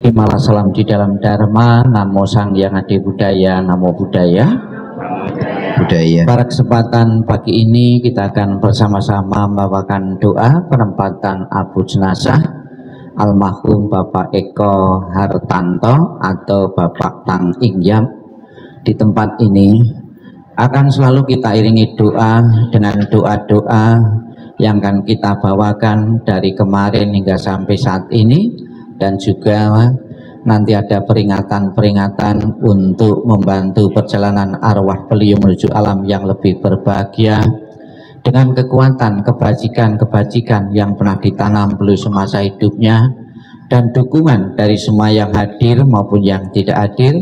Malah salam di dalam Dharma, Namo Sang Hyang Adi Budaya, Namo Budaya. Pada kesempatan pagi ini kita akan bersama-sama membawakan doa penempatan abu jenazah almarhum Bapak Eko Hartanto atau Bapak Tang Ingyam. Di tempat ini akan selalu kita iringi doa dengan doa-doa yang akan kita bawakan dari kemarin hingga sampai saat ini, dan juga nanti ada peringatan-peringatan untuk membantu perjalanan arwah beliau menuju alam yang lebih berbahagia dengan kekuatan kebajikan-kebajikan yang pernah ditanam beliau semasa hidupnya, dan dukungan dari semua yang hadir maupun yang tidak hadir.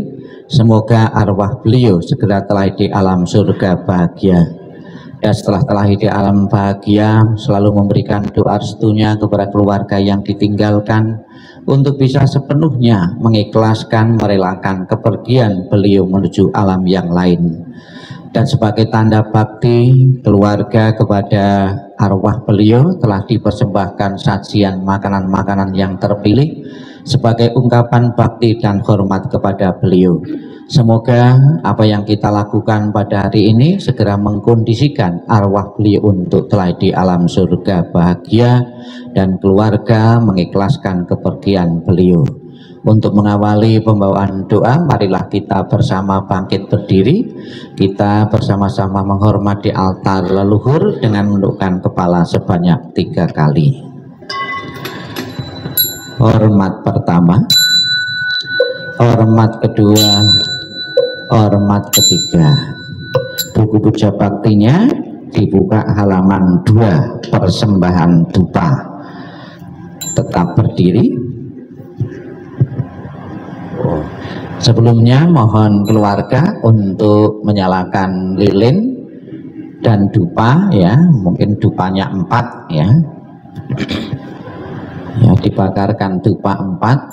Semoga arwah beliau segera terlahir di alam surga bahagia. Dan setelah terlahir di alam bahagia, selalu memberikan doa restunya kepada keluarga yang ditinggalkan untuk bisa sepenuhnya mengikhlaskan, merelakan kepergian beliau menuju alam yang lain. Dan sebagai tanda bakti keluarga kepada arwah beliau telah dipersembahkan sajian makanan-makanan yang terpilih sebagai ungkapan bakti dan hormat kepada beliau. Semoga apa yang kita lakukan pada hari ini segera mengkondisikan arwah beliau untuk terlahir di alam surga bahagia, dan keluarga mengikhlaskan kepergian beliau. Untuk mengawali pembawaan doa, marilah kita bersama bangkit berdiri. Kita bersama-sama menghormati altar leluhur dengan menundukkan kepala sebanyak 3 kali. Hormat pertama, hormat kedua, hormat ketiga. Buku puja baktinya dibuka halaman 2, persembahan dupa. Tetap berdiri. Sebelumnya mohon keluarga untuk menyalakan lilin dan dupa, ya, mungkin dupanya 4 ya. Ya, dibakarkan dupa 4.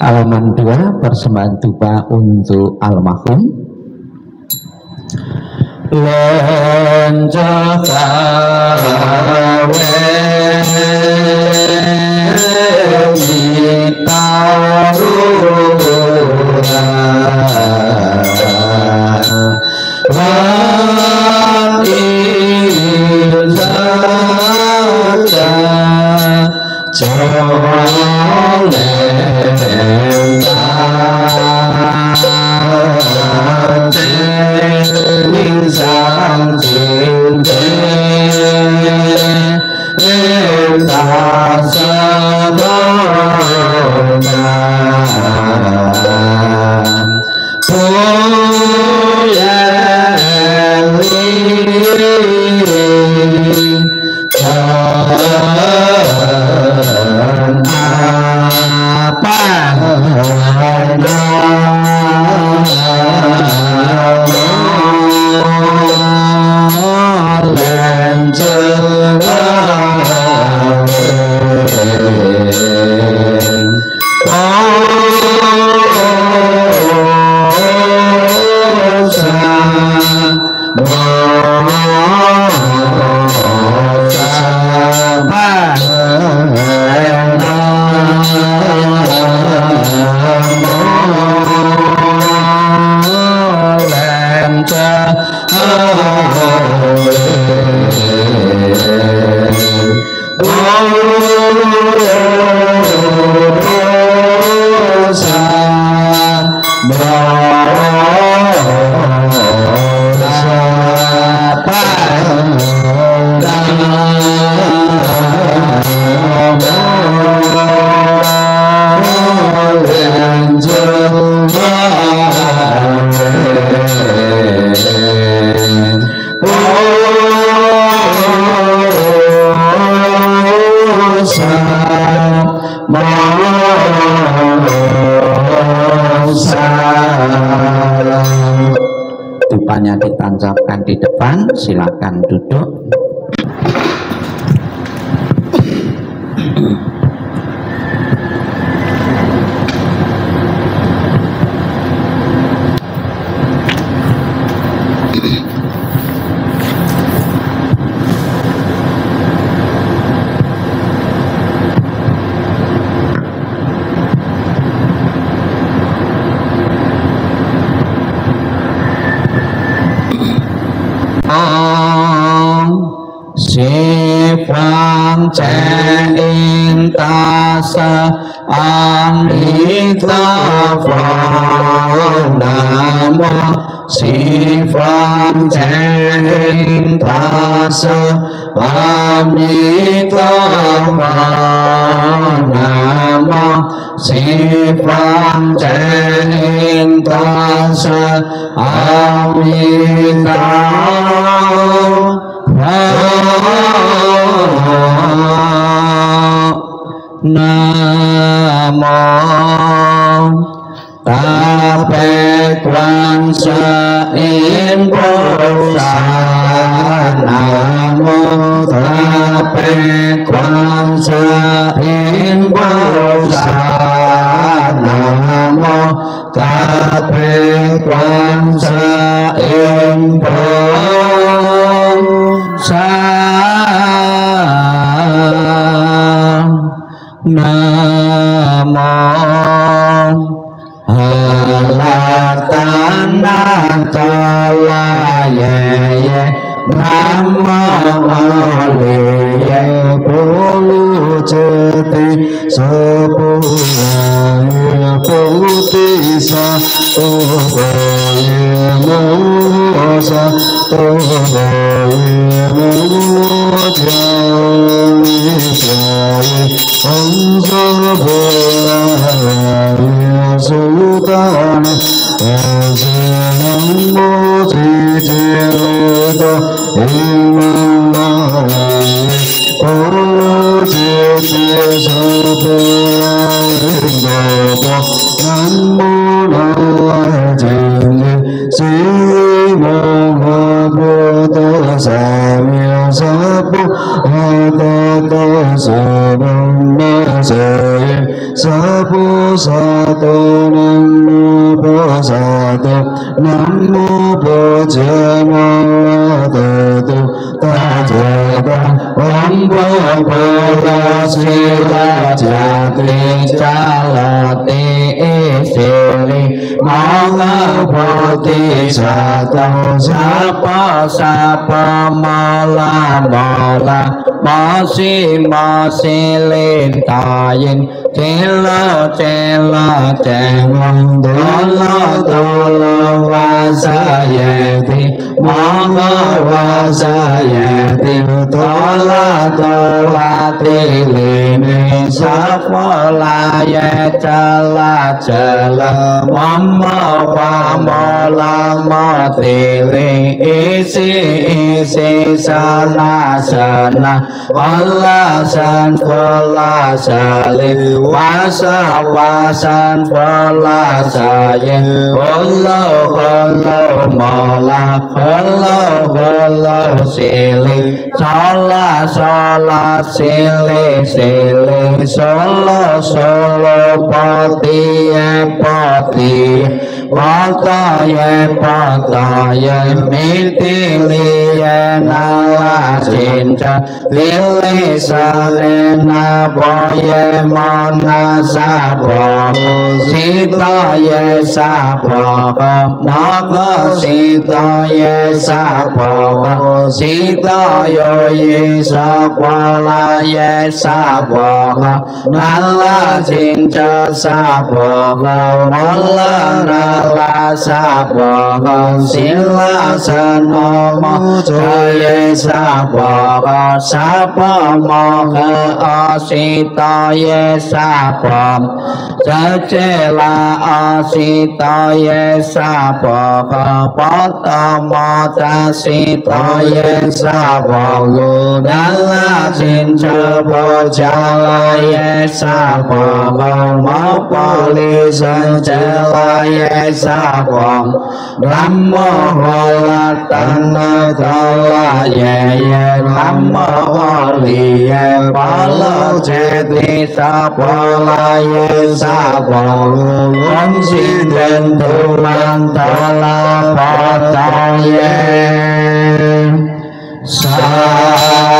Halaman 2, persembahan dupa untuk almarhum. Dupanya ditancapkan di depan, silakan duduk. Sifang ceing tasa amita namo Sifang ceing tasa amita namo Sifang ceing tasa amita Namo Tape Kwangsa In Posa Namo Tape Kwangsa In Posa Namo Tape Kwangsa In Posa Namo Halatana Talaya Namo Alaya Pulu Jati Sepulaya Putih Satobaya Musa Tobaya Muja Sultan Namo Jijilita Imamaya Pujiti Sabayindopo Namo Nalajini Simohabuddha Samya Sabu Adata Sabammasaya Sabu Sato Namo Sato Namo Bhajamalato Tajata Ombo Bhara Sila Jatri Jalati Isili Mala Bhati Sato Sapa Sapa Mala Mala Masi Masi Lintayin Cila Cila Cengong Dola Dola Wasayati Mama Wasayati Dola Dola Tilini Sapolaya Cala Cala Mama Pamola Matili Isi Isi Sana Sana Walasan Walasali Wasa Wasan Walasayin Holo Holo Mola Holo Holo Sili Sola Sola Sili Sili Solo Solo Poti Poti Pataye Pataye Mitiliye Nala Cinta Lili Salena Boye Mona Sapa Sita Ye Sapa Naga Sita Ye Sapa Sita Yo Ye Sapa La Ye Sapa Nala Cinta Sapa Nala Sala Sabogo Sila Sanomo Jaya Sabogo Sapomohe Asitaye Sabom Jajela Asitaye Sabogo Potomo Jasitaye Sabogo Dala Sincobo Jalaye Sabogo Mopoli Sanjalaye Sabong Namo Holatana Kalaye Namo Holiye Palo Jeti Sapolaye Sabong Om Sinden Tulang Tala Pataye Sabong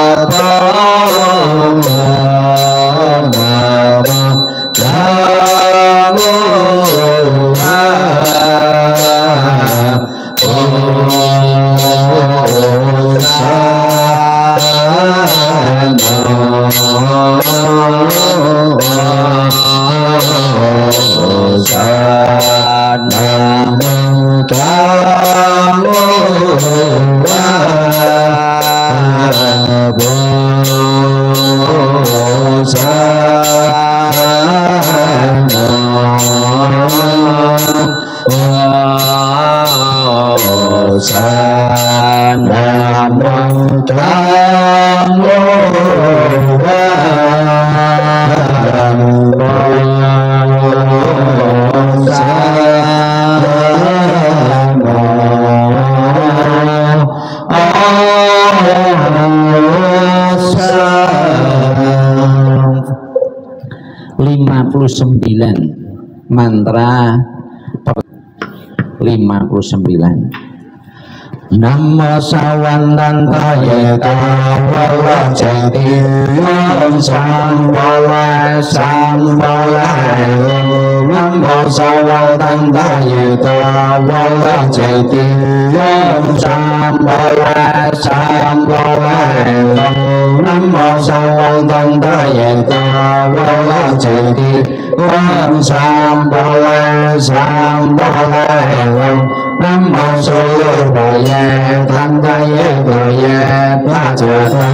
mantra 59. Namo Sawandantaya Tawala Jati Om Sambala Sambala Namo Sawandantaya Tawala Jati Om Sambala Sambala Namo Sawandantaya Tawala Jati Om Sambala Sambala Namo Sulubaya Tantaya Gaya Pajatan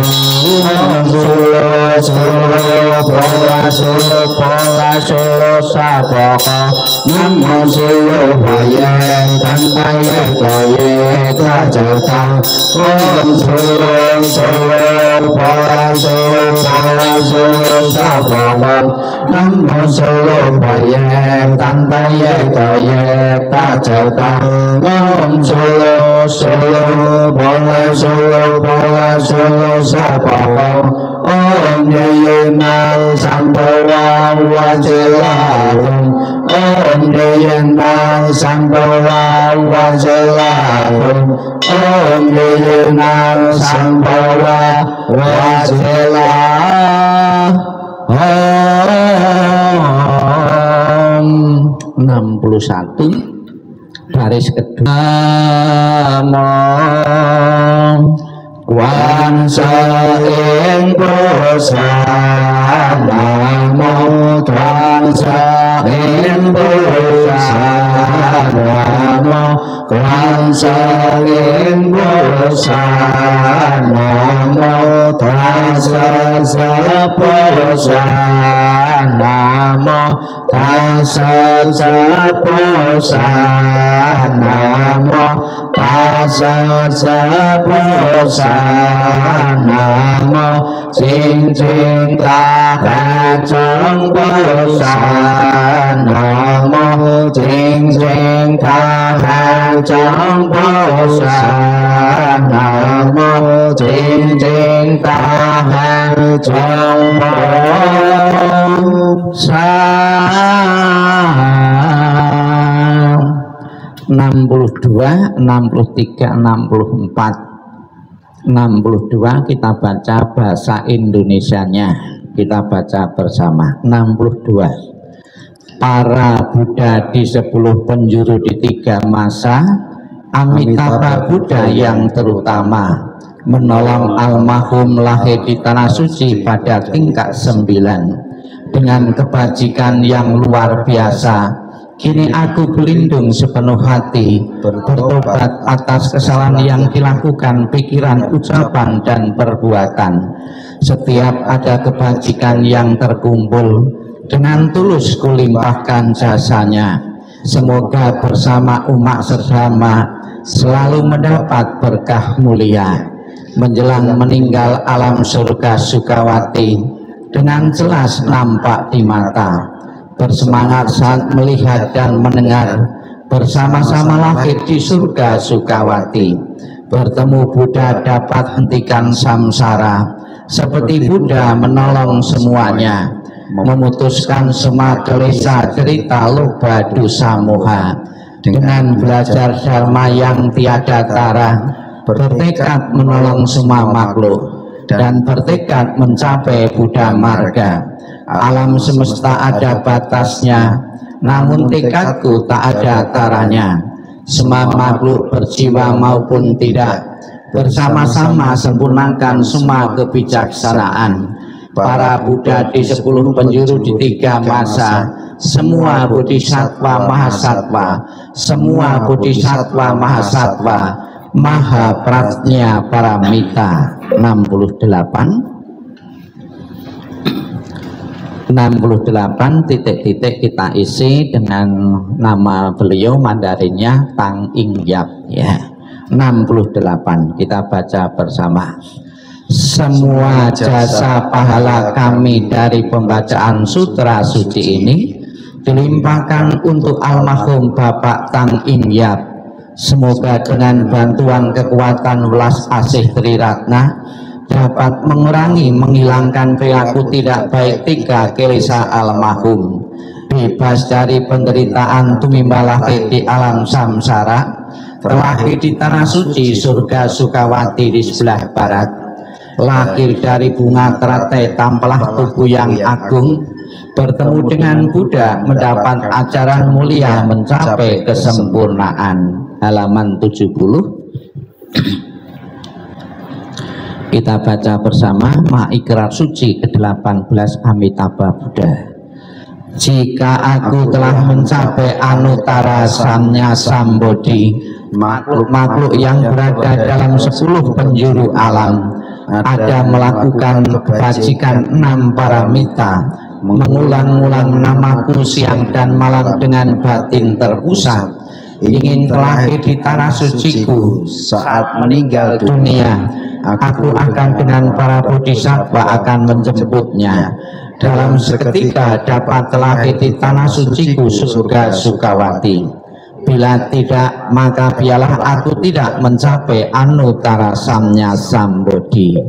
Om Sulu Sulu Pola Sulu Pola Sulu Saboko Namo Sulubaya Tantaya Gaya Pajatan Om Sulu Sulu Pola Sulu Pola Sulu Saboko Namo Sulubaya Tantaya Gaya Pajatan Om Solo Solo Bola Solo Bola Solo Saboko Om Jayanal Sambawa Wajilalum Om Jayanal Sambawa Wajilalum Om Jayanal Sambawa Wajilalum 61 baris kedua Wansa ing Pusat Namo Wansa ing Pusat Namo Wansa ing Pusat Namo Tassa Pusat Namo Tassa Pusat Namo Tassa Pusat Namo Sing Sing Kakacang Pusat Namo Sing Sing Kakacang Pusat Namo Sing Sing Kakacang Pusat 62, 63, 64 62 kita baca bahasa Indonesianya, kita baca bersama. 62 para Buddha di 10 penjuru di 3 masa, Amitabha Buddha yang terutama menolong almarhum lahir di tanah suci pada tingkat 9 dengan kebajikan yang luar biasa. Kini aku berlindung sepenuh hati, bertobat atas kesalahan yang dilakukan pikiran, ucapan, dan perbuatan. Setiap ada kebajikan yang terkumpul, dengan tulus kulimpahkan jasanya. Semoga bersama umat sesama selalu mendapat berkah mulia. Menjelang meninggal alam surga Sukawati dengan jelas nampak di mata. Bersemangat saat melihat dan mendengar, bersama-sama lahir di surga Sukawati. Bertemu Buddha dapat hentikan samsara, seperti Buddha menolong semuanya, memutuskan semua kelesa cerita loba dosa moha. Dengan belajar dharma yang tiada tara, bertekad menolong semua makhluk, dan bertekad mencapai Buddha marga. Alam semesta ada batasnya, namun tekadku tak ada taranya. Semua makhluk berjiwa maupun tidak, bersama-sama sempurnakan semua kebijaksanaan. Para Buddha di 10 penjuru di 3 masa, semua bodhisattva mahasatwa, semua bodhisattva mahasatwa, maha prajna paramita. 68 titik-titik kita isi dengan nama beliau Mandarinnya Tang Ing Yap ya. 68 kita baca bersama. Semua jasa pahala kami dari pembacaan sutra suci ini dilimpahkan untuk almarhum Bapak Tang Ing Yap. Semoga dengan bantuan kekuatan welas asih Triratna dapat mengurangi, menghilangkan perilaku tidak baik 3 kelesa almarhum, bebas dari penderitaan tumimbala di alam samsara, terlahir di tanah suci surga Sukawati di sebelah barat, lahir dari bunga teratai tampalah tubuh yang agung, bertemu dengan Buddha, mendapat ajaran mulia, mencapai kesempurnaan. Halaman 70. Kita baca bersama Maikrar Suci ke-18 Amitabha Buddha. Jika aku telah mencapai Anuttara Samnya Sambodhi, makhluk-makhluk yang berada dalam 10 penjuru alam ada melakukan kebajikan 6 paramita, mengulang-ulang namaku siang dan malam dengan batin terpusat, ingin terlahir di tanah suciku. Saat meninggal dunia, aku akan dengan para bodhisattva akan menjemputnya. Dalam seketika dapat terlahir di tanah suciku surga Sukawati. Bila tidak, maka biarlah aku tidak mencapai Anuttara Samnya Sambodhi.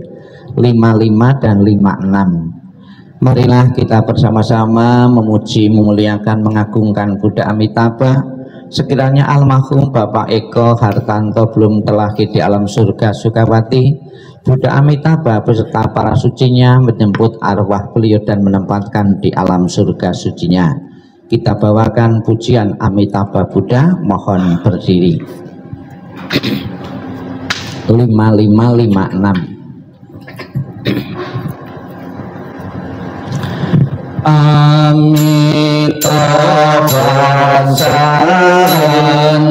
55 dan 56. Marilah kita bersama-sama memuji, memuliakan, mengagungkan Buddha Amitabha. Sekiranya almarhum Bapak Eko Hartanto belum terlahir di alam surga Sukawati, Buddha Amitabha beserta para sucinya menjemput arwah beliau dan menempatkan di alam surga sucinya. Kita bawakan pujian Amitabha Buddha, mohon berdiri. 5556. Amitabha santeng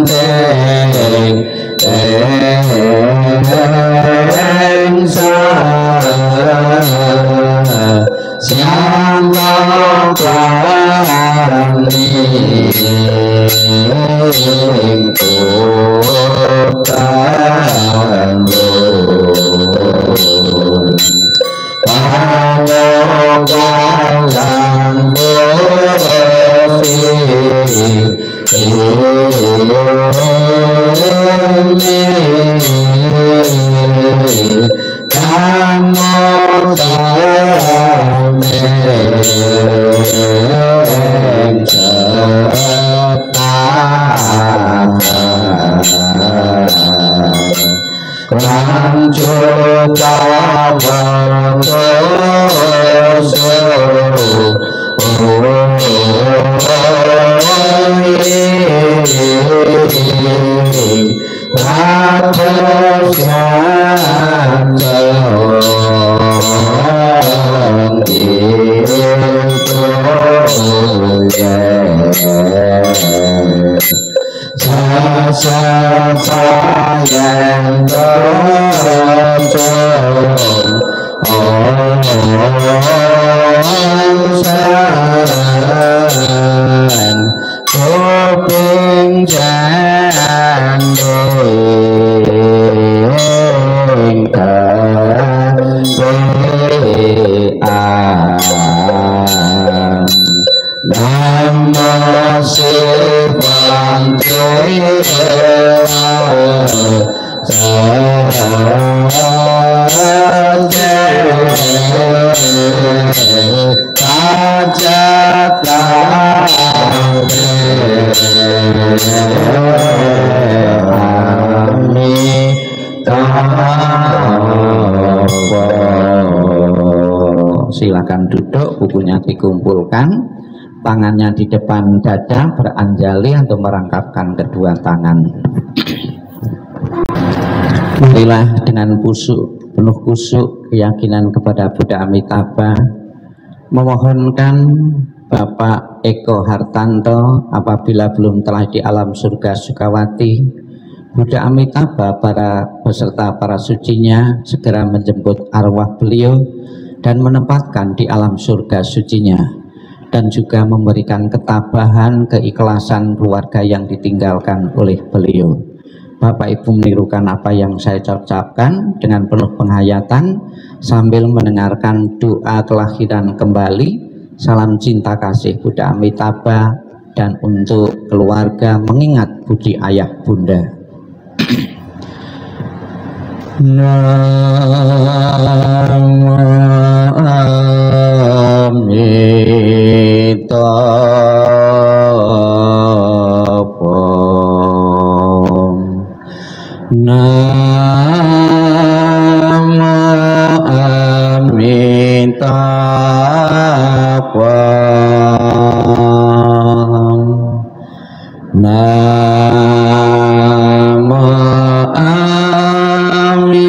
Silakan duduk, bukunya dikumpulkan, tangannya di depan dada, beranjali untuk merangkapkan kedua tangan. Marilah dengan penuh kusuk keyakinan kepada Buddha Amitabha, memohonkan Bapak Eko Hartanto apabila belum telah di alam surga Sukawati, Buddha Amitabha beserta para sucinya segera menjemput arwah beliau dan menempatkan di alam surga sucinya, dan juga memberikan ketabahan, keikhlasan keluarga yang ditinggalkan oleh beliau. Bapak Ibu menirukan apa yang saya ucapkan dengan penuh penghayatan sambil mendengarkan doa kelahiran kembali, salam cinta kasih Buddha Amitabha, dan untuk keluarga mengingat budi ayah bunda. Namo Amitabha. Namo Amitabha. Namo Amitabha.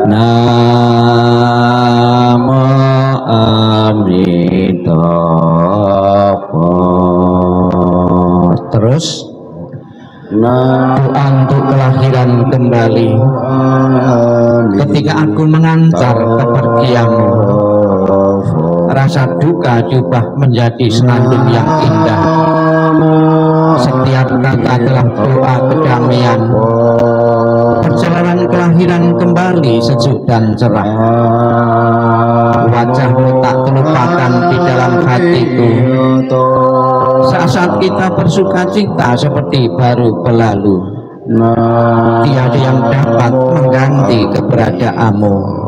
Namo Amitabha. Terus doa untuk kelahiran kembali. Ketika aku mengantar kepergianmu, rasa duka diubah menjadi senandung yang indah. Setiap kata telah doa kedamaian. Perjalanan kelahiran kembali sejuk dan cerah. Wajahmu tak terlupakan di dalam hatiku. Saat-saat kita bersuka cita seperti baru berlalu. Tiada yang dapat mengganti keberadaanmu.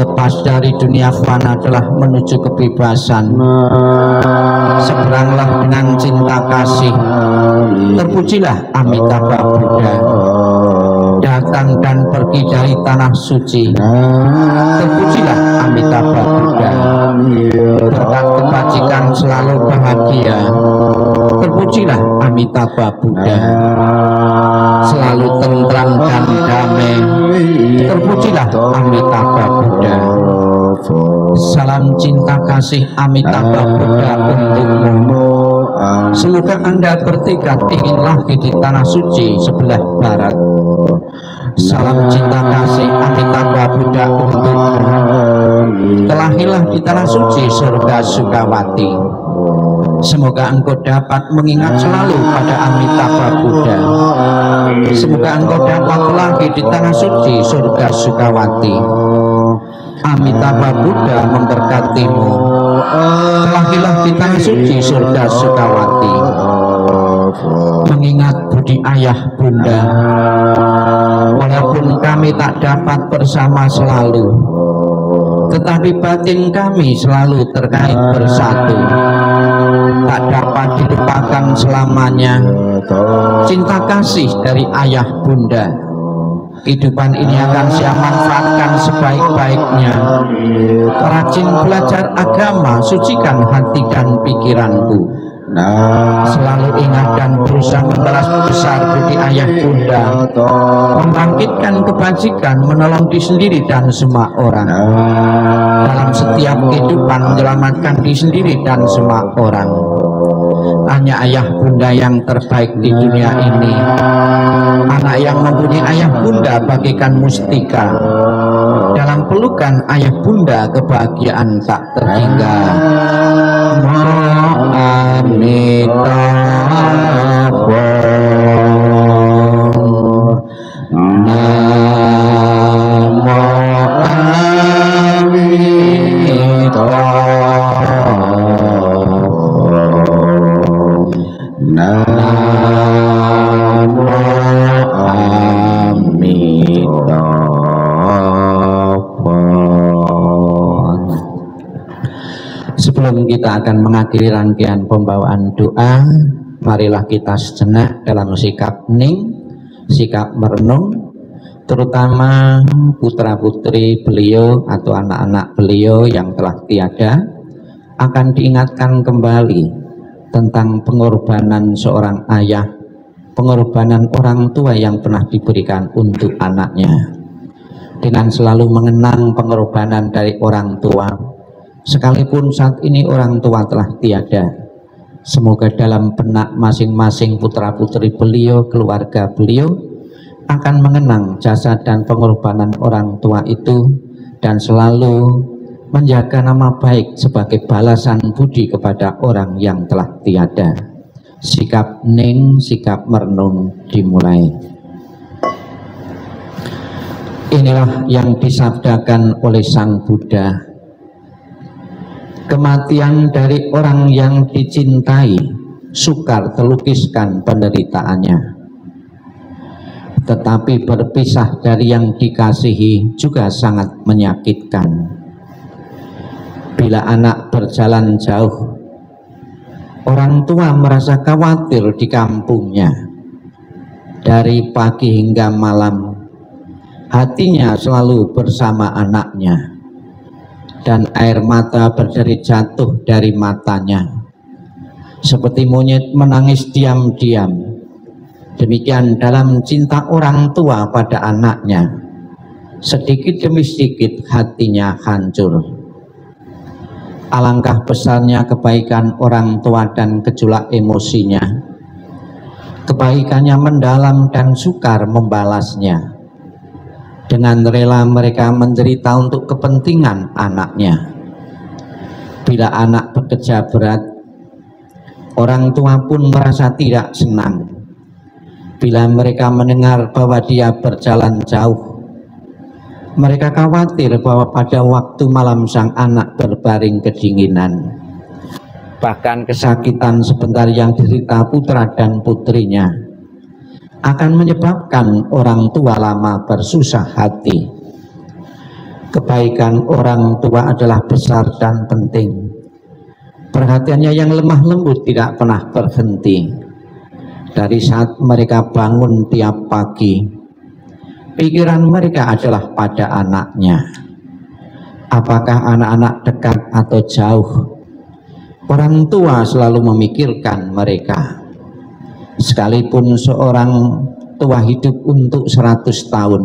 Lepas dari dunia fana telah menuju kebebasan. Seberanglah dengan cinta kasih. Terpujilah Amitabha Buddha, datang dan pergi dari tanah suci. Terpujilah Amitabha Buddha, berkat kebajikan selalu bahagia. Terpujilah Amitabha Buddha, selalu tentram dan damai. Terpujilah Amitabha Buddha. Salam cinta kasih Amitabha Buddha untukmu. Semoga Anda bertekad ingin lahir di tanah suci sebelah barat. Salam cinta kasih Amitabha Buddha untukmu. Terlahirlah di tanah suci surga Sukawati. Semoga engkau dapat mengingat selalu pada Amitabha Buddha. Semoga engkau dapat lahir di tanah suci surga Sukawati. Amitabha Buddha memberkatimu. Terlahirlah di tanah suci surga Sukawati. Mengingat budi ayah bunda. Walaupun kami tak dapat bersama selalu, tetapi batin kami selalu terkait bersatu. Tak dapat dilupakan selamanya cinta kasih dari ayah bunda. Kehidupan ini akan saya manfaatkan sebaik-baiknya. Rajin belajar agama, sucikan hati dan pikiranku. Selalu ingat dan berusaha membalas besar budi ayah bunda, membangkitkan kebajikan, menolong diri sendiri dan semua orang. Dalam setiap kehidupan menyelamatkan diri sendiri dan semua orang. Hanya ayah bunda yang terbaik di dunia ini. Anak yang mempunyai ayah bunda bagikan mustika. Dalam pelukan ayah bunda kebahagiaan tak terhingga. Amitabha. Namo Amitabha. Namo Sebelum kita akan mengakhiri rangkaian pembawaan doa, marilah kita sejenak dalam sikap hening, sikap merenung, terutama putra-putri beliau atau anak-anak beliau yang telah tiada, akan diingatkan kembali tentang pengorbanan seorang ayah, pengorbanan orang tua yang pernah diberikan untuk anaknya. Dengan selalu mengenang pengorbanan dari orang tua, sekalipun saat ini orang tua telah tiada, semoga dalam benak masing-masing putra-putri beliau, keluarga beliau, akan mengenang jasa dan pengorbanan orang tua itu dan selalu menjaga nama baik sebagai balasan budi kepada orang yang telah tiada. Sikap hening, sikap merenung dimulai. Inilah yang disabdakan oleh Sang Buddha. Kematian dari orang yang dicintai sukar terlukiskan penderitaannya, tetapi berpisah dari yang dikasihi juga sangat menyakitkan. Bila anak berjalan jauh, orang tua merasa khawatir di kampungnya. Dari pagi hingga malam, hatinya selalu bersama anaknya, dan air mata berderit jatuh dari matanya. Seperti monyet menangis diam-diam, demikian dalam cinta orang tua pada anaknya, sedikit demi sedikit hatinya hancur. Alangkah besarnya kebaikan orang tua dan gejolak emosinya. Kebaikannya mendalam dan sukar membalasnya. Dengan rela mereka menderita untuk kepentingan anaknya. Bila anak bekerja berat, orang tua pun merasa tidak senang. Bila mereka mendengar bahwa dia berjalan jauh, mereka khawatir bahwa pada waktu malam sang anak berbaring kedinginan. Bahkan kesakitan sebentar yang diderita putra dan putrinya akan menyebabkan orang tua lama bersusah hati. Kebaikan orang tua adalah besar dan penting. Perhatiannya yang lemah lembut tidak pernah berhenti. Dari saat mereka bangun tiap pagi, pikiran mereka adalah pada anaknya. Apakah anak-anak dekat atau jauh, orang tua selalu memikirkan mereka. Sekalipun seorang tua hidup untuk 100 tahun,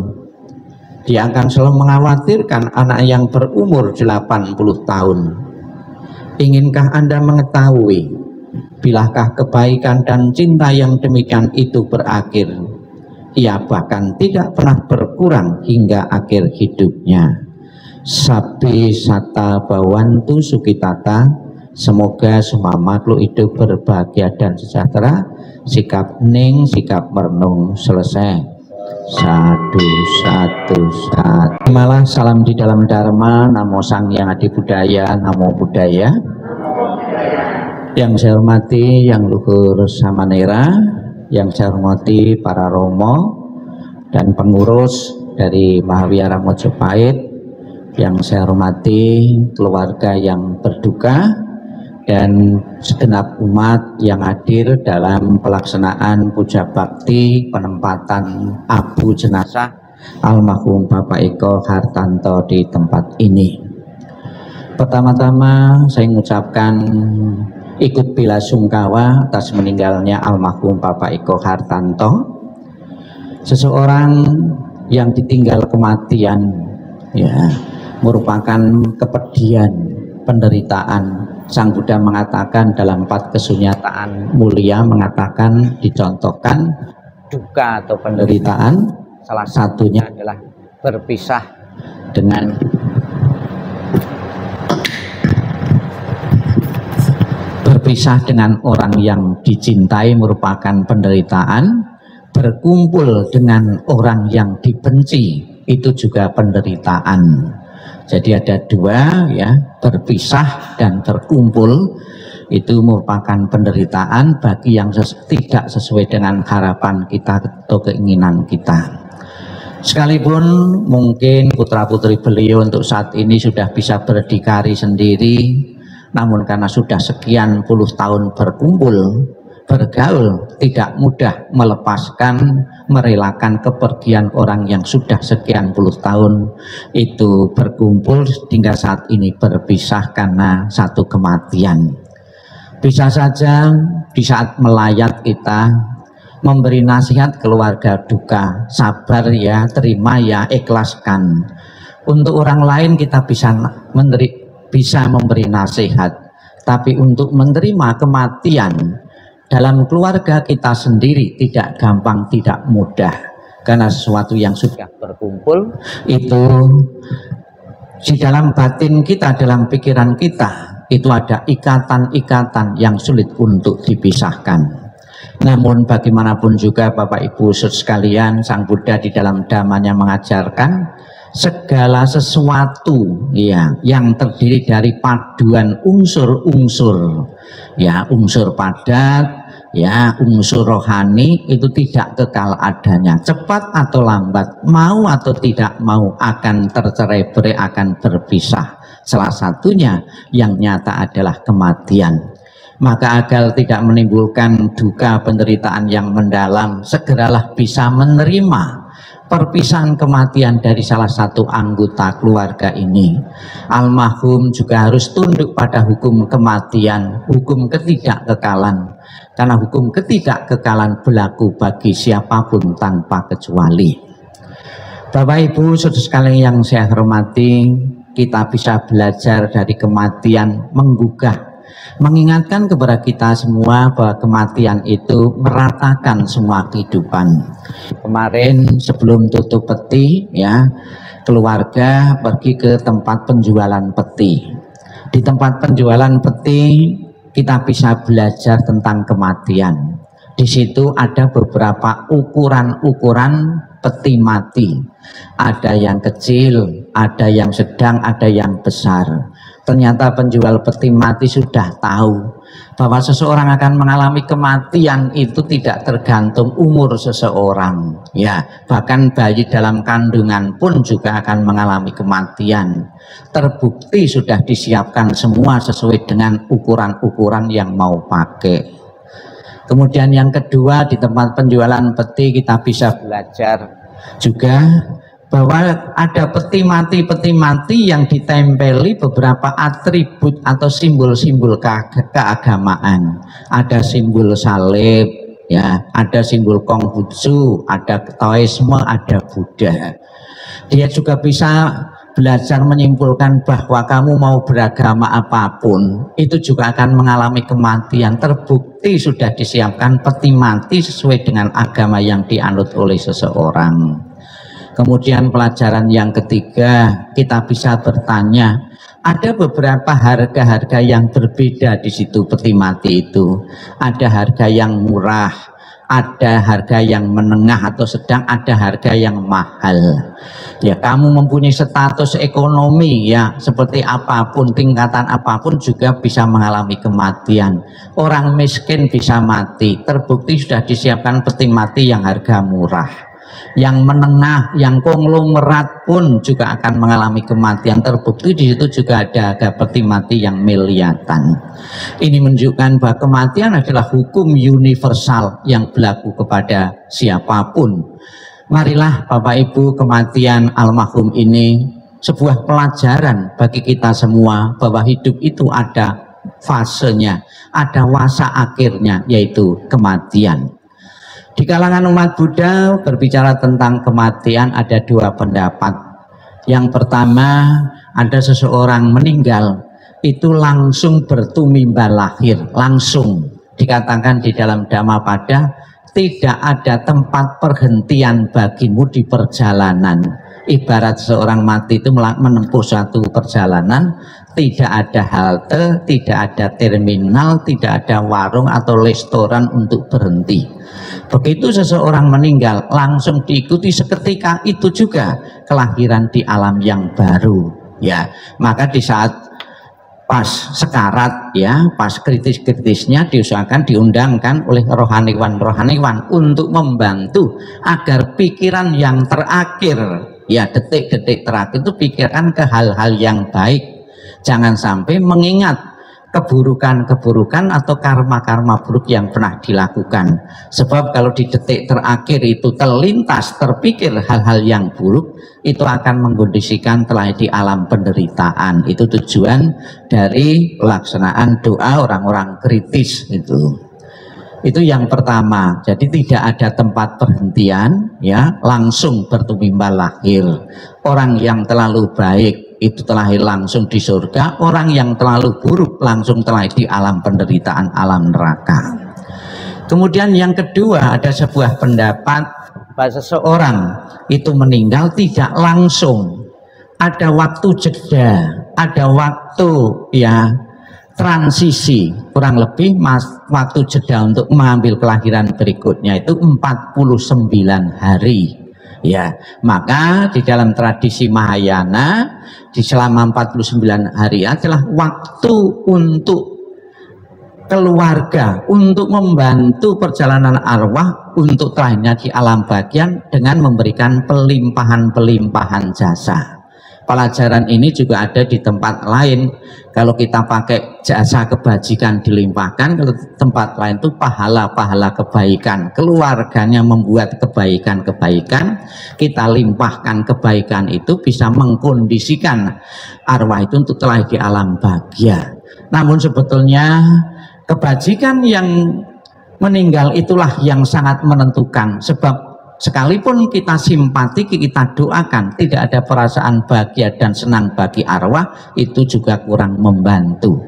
dia akan selalu mengkhawatirkan anak yang berumur 80 tahun. Inginkah Anda mengetahui bilakah kebaikan dan cinta yang demikian itu berakhir? Ia bahkan tidak pernah berkurang hingga akhir hidupnya. Sabbi sata bawantu sukitata. Semoga semua makhluk hidup berbahagia dan sejahtera. Sikap hening, sikap merenung selesai. Satu. Terimalah salam di dalam Dharma. Namo Sang Hyang Adi Budaya, Namo Buddhaya. Yang saya hormati Yang Luhur Samanera, yang saya hormati para romo dan pengurus dari Mahavihara Mojopahit, yang saya hormati keluarga yang berduka, dan segenap umat yang hadir dalam pelaksanaan puja bakti penempatan abu jenazah almarhum Bapak Eko Hartanto di tempat ini. Pertama-tama saya mengucapkan ikut bela sungkawa atas meninggalnya almarhum Bapak Eko Hartanto, seseorang yang ditinggal kematian, ya, merupakan kepedihan, penderitaan. Sang Buddha mengatakan dalam 4 kesunyataan mulia, mengatakan dicontohkan duka atau penderitaan, salah satunya adalah berpisah dengan orang yang dicintai merupakan penderitaan, berkumpul dengan orang yang dibenci itu juga penderitaan. Jadi ada 2, ya, berpisah dan terkumpul itu merupakan penderitaan bagi yang tidak sesuai dengan harapan kita atau keinginan kita. Sekalipun mungkin putra-putri beliau untuk saat ini sudah bisa berdikari sendiri, namun karena sudah sekian puluh tahun berkumpul, bergaul, tidak mudah melepaskan, merelakan kepergian orang yang sudah sekian puluh tahun itu berkumpul hingga saat ini berpisah karena satu kematian. Bisa saja di saat melayat kita memberi nasihat keluarga duka, sabar ya, terima ya, ikhlaskan. Untuk orang lain kita bisa memberi nasihat, tapi untuk menerima kematian dalam keluarga kita sendiri tidak gampang, tidak mudah, karena sesuatu yang sudah berkumpul itu di dalam batin kita, dalam pikiran kita itu ada ikatan-ikatan yang sulit untuk dipisahkan. Namun bagaimanapun juga Bapak Ibu sekalian, Sang Buddha di dalam dhamanya mengajarkan segala sesuatu ya yang terdiri dari paduan unsur-unsur ya, unsur padat ya, unsur rohani itu tidak kekal adanya, cepat atau lambat, mau atau tidak mau akan tercerai-berai, akan berpisah. Salah satunya yang nyata adalah kematian. Maka agar tidak menimbulkan duka penderitaan yang mendalam, segeralah bisa menerima perpisahan kematian dari salah satu anggota keluarga ini. Almarhum juga harus tunduk pada hukum kematian, hukum ketidakkekalan, karena hukum ketidakkekalan berlaku bagi siapapun tanpa kecuali. Bapak Ibu saudara sekalian yang saya hormati, kita bisa belajar dari kematian, mengingatkan kepada kita semua bahwa kematian itu meratakan semua kehidupan. Kemarin sebelum tutup peti ya, keluarga pergi ke tempat penjualan peti. Di tempat penjualan peti kita bisa belajar tentang kematian. Di situ ada beberapa ukuran-ukuran peti mati. Ada yang kecil, ada yang sedang, ada yang besar. Ternyata penjual peti mati sudah tahu bahwa seseorang akan mengalami kematian itu tidak tergantung umur seseorang ya, bahkan bayi dalam kandungan pun juga akan mengalami kematian. Terbukti sudah disiapkan semua sesuai dengan ukuran-ukuran yang mau pakai. Kemudian yang kedua, di tempat penjualan peti kita bisa belajar juga bahwa ada peti mati yang ditempeli beberapa atribut atau simbol-simbol keagamaan. Ada simbol salib ya, ada simbol Konghucu, ada Taoisme, ada Buddha. Dia juga bisa belajar menyimpulkan bahwa kamu mau beragama apapun itu juga akan mengalami kematian. Terbukti sudah disiapkan peti mati sesuai dengan agama yang dianut oleh seseorang. Kemudian pelajaran yang ketiga, kita bisa bertanya, ada beberapa harga-harga yang berbeda di situ peti mati itu. Ada harga yang murah, ada harga yang menengah atau sedang, ada harga yang mahal. Ya, kamu mempunyai status ekonomi ya, seperti apapun, tingkatan apapun juga bisa mengalami kematian. Orang miskin bisa mati, terbukti sudah disiapkan peti mati yang harga murah. Yang menengah, yang konglomerat pun juga akan mengalami kematian. Terbukti di situ juga ada peti mati yang miliatan. Ini menunjukkan bahwa kematian adalah hukum universal yang berlaku kepada siapapun. Marilah Bapak Ibu, kematian almarhum ini sebuah pelajaran bagi kita semua bahwa hidup itu ada fasenya, ada masa akhirnya, yaitu kematian. Di kalangan umat Buddha berbicara tentang kematian ada dua pendapat. Yang pertama, ada seseorang meninggal itu langsung bertumimba lahir, langsung. Dikatakan di dalam Dhammapada, tidak ada tempat perhentian bagimu di perjalanan. Ibarat seorang mati itu menempuh suatu perjalanan, tidak ada halte, tidak ada terminal, tidak ada warung atau restoran untuk berhenti. Begitu seseorang meninggal, langsung diikuti seketika itu juga kelahiran di alam yang baru ya. Maka di saat pas sekarat ya, pas kritis-kritisnya diusahakan, diundangkan oleh rohaniwan untuk membantu agar pikiran yang terakhir ya, detik-detik terakhir itu pikirkan ke hal-hal yang baik. Jangan sampai mengingat keburukan-keburukan atau karma-karma buruk yang pernah dilakukan. Sebab kalau di detik terakhir itu terlintas, terpikir hal-hal yang buruk, itu akan mengkondisikan telah di alam penderitaan. Itu tujuan dari pelaksanaan doa orang-orang kritis itu. Itu yang pertama. Jadi tidak ada tempat perhentian, ya, langsung bertumbal lahir. Orang yang terlalu baik itu telah langsung di surga, orang yang terlalu buruk langsung telah di alam penderitaan, alam neraka. Kemudian yang kedua, ada sebuah pendapat bahwa seseorang itu meninggal tidak langsung, ada waktu jeda, ada waktu, ya, transisi, kurang lebih waktu jeda untuk mengambil kelahiran berikutnya itu 49 hari. Ya, maka di dalam tradisi Mahayana di selama 49 hari adalah waktu untuk keluarga, untuk membantu perjalanan arwah untuk terakhirnya di alam bagian dengan memberikan pelimpahan-pelimpahan jasa. Pelajaran ini juga ada di tempat lain. Kalau kita pakai jasa kebajikan dilimpahkan, kalau tempat lain itu pahala-pahala kebaikan. Keluarganya membuat kebaikan-kebaikan, kita limpahkan kebaikan itu bisa mengkondisikan arwah itu untuk telah di alam bahagia. Namun sebetulnya kebajikan yang meninggal itulah yang sangat menentukan, sebab sekalipun kita simpati, kita doakan, tidak ada perasaan bahagia dan senang bagi arwah, itu juga kurang membantu.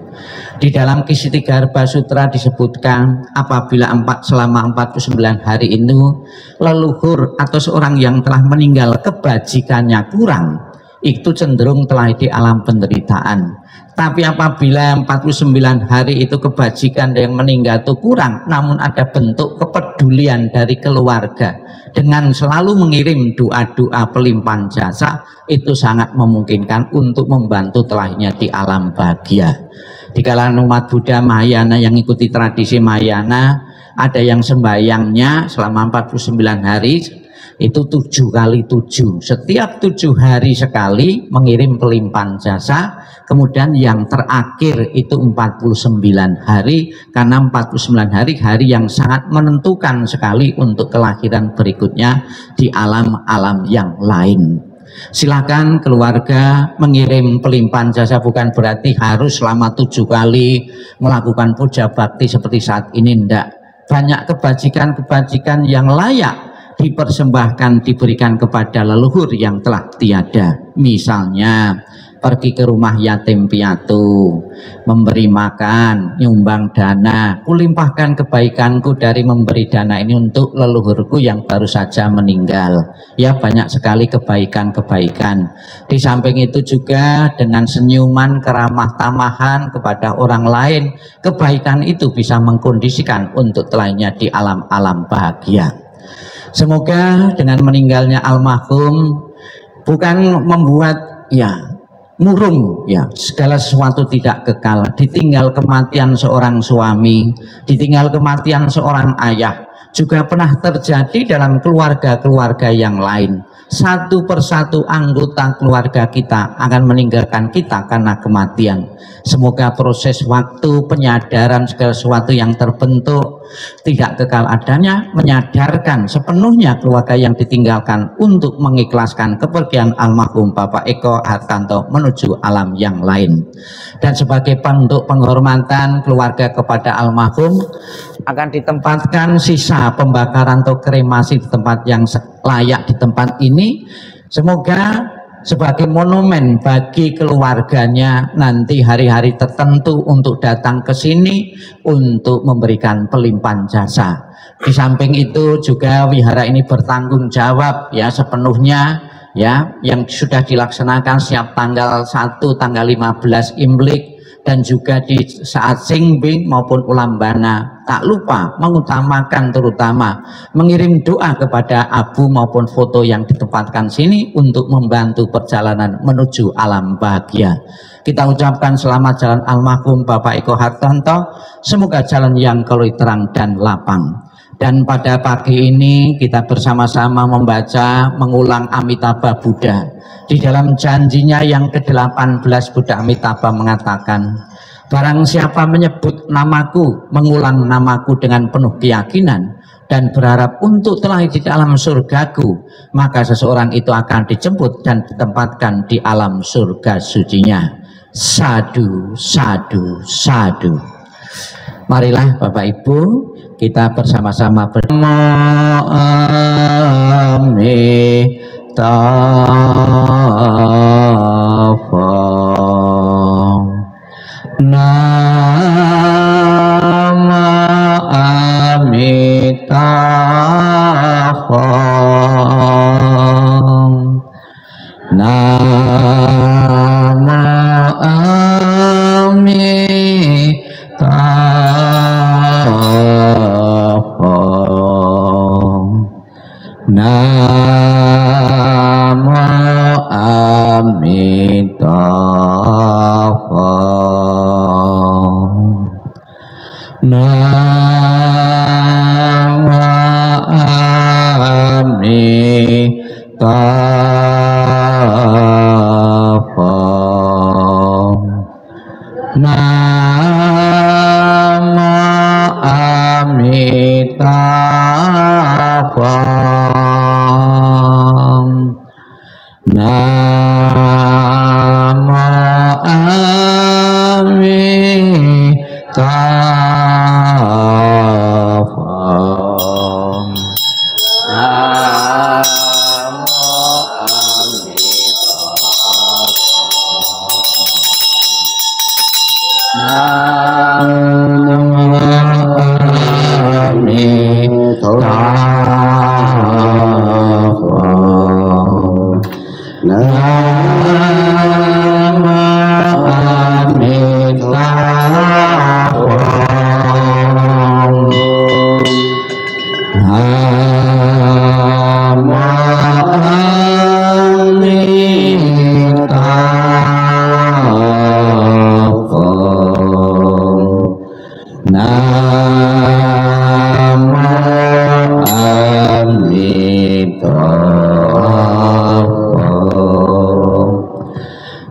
Di dalam Kisitigarbha Sutra disebutkan apabila selama 49 hari itu leluhur atau seorang yang telah meninggal kebajikannya kurang, itu cenderung telah di alam penderitaan. Tapi apabila 49 hari itu kebajikan yang meninggal itu kurang, namun ada bentuk kepedulian dari keluarga dengan selalu mengirim doa-doa pelimpahan jasa, itu sangat memungkinkan untuk membantu telahnya di alam bahagia. Di kalangan umat Buddha Mahayana yang ikuti tradisi Mahayana, ada yang sembayangnya selama 49 hari itu 7 kali 7, setiap 7 hari sekali mengirim pelimpahan jasa. Kemudian yang terakhir itu 49 hari, karena 49 hari yang sangat menentukan sekali untuk kelahiran berikutnya di alam-alam yang lain. Silakan keluarga mengirim pelimpahan jasa, bukan berarti harus selama 7 kali melakukan puja bakti seperti saat ini, enggak. Banyak kebajikan-kebajikan yang layak dipersembahkan, diberikan kepada leluhur yang telah tiada. Misalnya pergi ke rumah yatim piatu, memberi makan, nyumbang dana, kulimpahkan kebaikanku dari memberi dana ini untuk leluhurku yang baru saja meninggal. Ya, banyak sekali kebaikan-kebaikan. Di samping itu juga dengan senyuman, keramah tamahan kepada orang lain, kebaikan itu bisa mengkondisikan untuk telahnya di alam-alam bahagia. Semoga dengan meninggalnya almarhum bukan membuat, ya, murung, ya, segala sesuatu tidak kekal. Ditinggal kematian seorang suami, ditinggal kematian seorang ayah, juga pernah terjadi dalam keluarga-keluarga yang lain. Satu persatu anggota keluarga kita akan meninggalkan kita karena kematian. Semoga proses waktu, penyadaran segala sesuatu yang terbentuk tidak kekal adanya, menyadarkan sepenuhnya keluarga yang ditinggalkan untuk mengikhlaskan kepergian almarhum Bapak Eko Hartanto menuju alam yang lain. Dan sebagai bentuk penghormatan keluarga kepada almarhum, akan ditempatkan sisa pembakaran atau kremasi di tempat yang layak di tempat ini. Semoga sebagai monumen bagi keluarganya nanti hari-hari tertentu untuk datang ke sini untuk memberikan pelimpahan jasa. Di samping itu juga wihara ini bertanggung jawab, ya, sepenuhnya, ya, yang sudah dilaksanakan setiap tanggal 1, tanggal 15 Imlek, dan juga di saat Singbing maupun Ulambana. Tak lupa mengutamakan terutama mengirim doa kepada abu maupun foto yang ditempatkan sini untuk membantu perjalanan menuju alam bahagia. Kita ucapkan selamat jalan almarhum Bapak Eko Hartanto, semoga jalan yang keloi terang dan lapang. Dan pada pagi ini kita bersama-sama membaca, mengulang Amitabha Buddha. Di dalam janjinya yang ke-18 Buddha Amitabha mengatakan, Barang siapa menyebut namaku, mengulang namaku dengan penuh keyakinan dan berharap untuk telah di alam surgaku, maka seseorang itu akan dijemput dan ditempatkan di alam surga sucinya. Sadu, sadu, sadu. Marilah Bapak Ibu, kita bersama-sama Nama Amitabha, Nama Amitabha, Nama Amitabha, Nama Amitabha, Nama Amitabha, Nama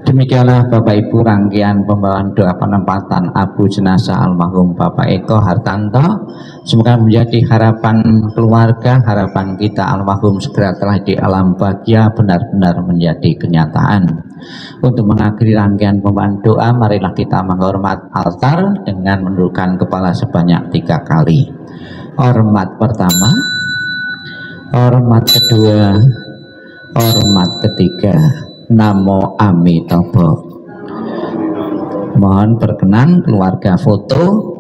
Demikianlah Bapak Ibu rangkaian pembawaan doa penempatan abu jenazah almarhum Bapak Eko Hartanto. Semoga menjadi harapan keluarga, harapan kita almarhum segera telah di alam bahagia benar-benar menjadi kenyataan. Untuk mengakhiri rangkaian pembawaan doa, marilah kita menghormat altar dengan menundukkan kepala sebanyak 3 kali. Hormat pertama, hormat kedua, hormat ketiga. Namo Amitabha. Mohon berkenan keluarga foto